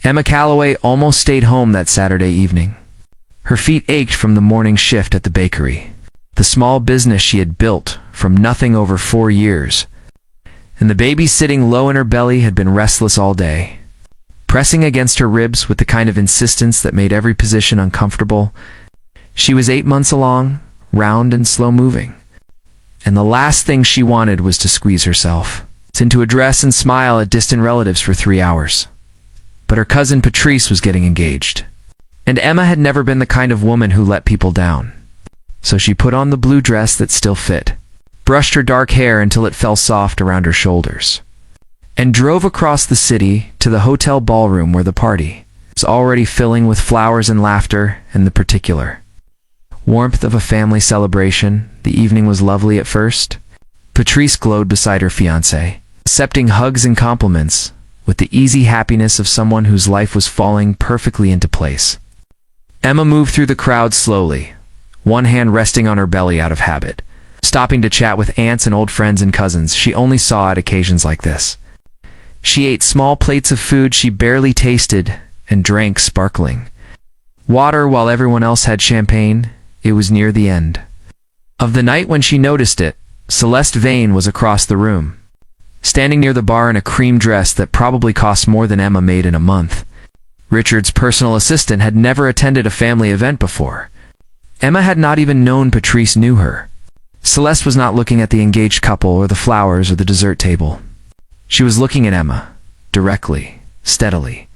Emma Calloway almost stayed home that Saturday evening. Her feet ached from the morning shift at the bakery, the small business she had built from nothing over 4 years, and the baby sitting low in her belly had been restless all day, pressing against her ribs with the kind of insistence that made every position uncomfortable. She was 8 months along, round and slow-moving, and the last thing she wanted was to squeeze herself into a dress and smile at distant relatives for 3 hours. But her cousin Patrice was getting engaged, and Emma had never been the kind of woman who let people down. So she put on the blue dress that still fit, brushed her dark hair until it fell soft around her shoulders, and drove across the city to the hotel ballroom where the party was already filling with flowers and laughter and the particular warmth of a family celebration. The evening was lovely at first. Patrice glowed beside her fiancé, accepting hugs and compliments with the easy happiness of someone whose life was falling perfectly into place. Emma moved through the crowd slowly, one hand resting on her belly out of habit, stopping to chat with aunts and old friends and cousins she only saw at occasions like this. She ate small plates of food she barely tasted and drank sparkling water while everyone else had champagne. It was near the end of the night when she noticed it. Celeste Vane was across the room, standing near the bar in a cream dress that probably cost more than Emma made in a month. Richard's personal assistant had never attended a family event before. Emma had not even known Patrice knew her. Celeste was not looking at the engaged couple or the flowers or the dessert table. She was looking at Emma, directly, steadily,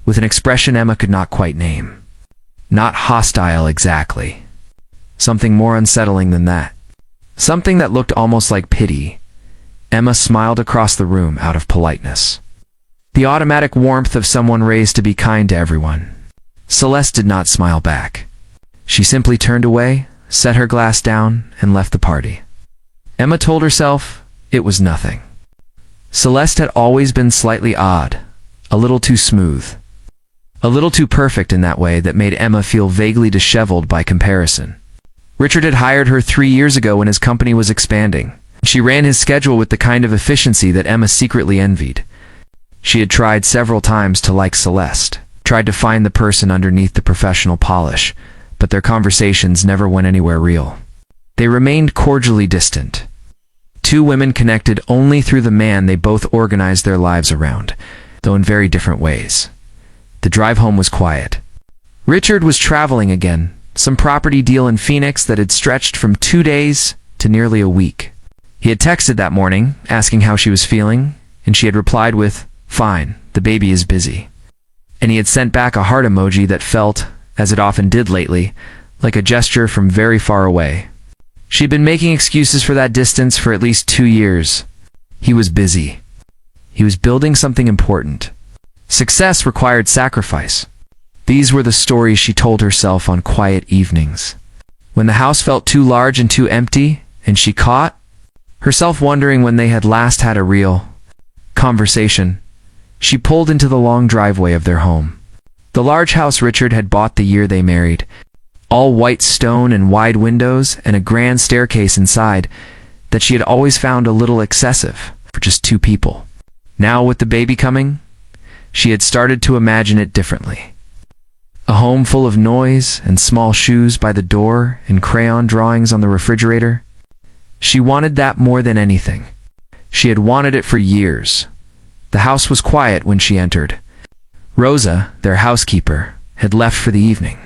with an expression Emma could not quite name. Not hostile exactly. Something more unsettling than that. Something that looked almost like pity. Emma smiled across the room out of politeness, the automatic warmth of someone raised to be kind to everyone. Celeste did not smile back. She simply turned away, set her glass down, and left the party. Emma told herself it was nothing. Celeste had always been slightly odd, a little too smooth, a little too perfect in that way that made Emma feel vaguely disheveled by comparison. Richard had hired her 3 years ago when his company was expanding. She ran his schedule with the kind of efficiency that Emma secretly envied. She had tried several times to like Celeste, tried to find the person underneath the professional polish, but their conversations never went anywhere real. They remained cordially distant. Two women connected only through the man they both organized their lives around, though in very different ways. The drive home was quiet. Richard was traveling again, some property deal in Phoenix that had stretched from 2 days to nearly a week. He had texted that morning, asking how she was feeling, and she had replied with, "Fine, the baby is busy." And he had sent back a heart emoji that felt, as it often did lately, like a gesture from very far away. She had been making excuses for that distance for at least 2 years. He was busy. He was building something important. Success required sacrifice. These were the stories she told herself on quiet evenings, when the house felt too large and too empty, and she caught herself wondering when they had last had a real conversation. She pulled into the long driveway of their home, the large house Richard had bought the year they married, all white stone and wide windows and a grand staircase inside that she had always found a little excessive for just 2 people. Now, with the baby coming, she had started to imagine it differently. A home full of noise and small shoes by the door and crayon drawings on the refrigerator. She wanted that more than anything. She had wanted it for years. The house was quiet when she entered. Rosa, their housekeeper, had left for the evening,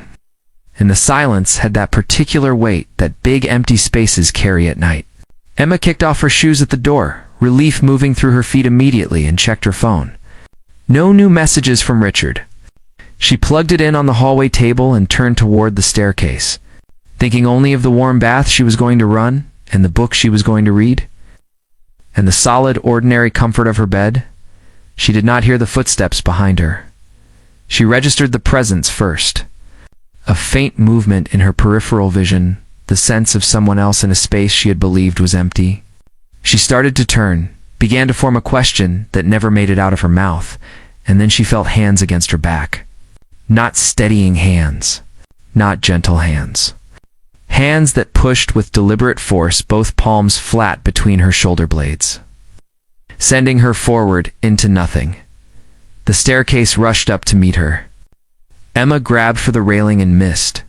and the silence had that particular weight that big empty spaces carry at night. Emma kicked off her shoes at the door, relief moving through her feet immediately, and checked her phone. No new messages from Richard. She plugged it in on the hallway table and turned toward the staircase, thinking only of the warm bath she was going to run, and the book she was going to read, and the solid, ordinary comfort of her bed. She did not hear the footsteps behind her. She registered the presence first. A faint movement in her peripheral vision, the sense of someone else in a space she had believed was empty. She started to turn, began to form a question that never made it out of her mouth, and then she felt hands against her back. Not steadying hands, not gentle hands. Hands that pushed with deliberate force, both palms flat between her shoulder blades, sending her forward into nothing. The staircase rushed up to meet her. Emma grabbed for the railing and missed.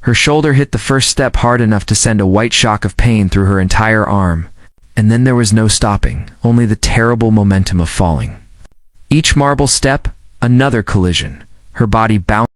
Her shoulder hit the first step hard enough to send a white shock of pain through her entire arm, and then there was no stopping, only the terrible momentum of falling. Each marble step, another collision. Her body bounced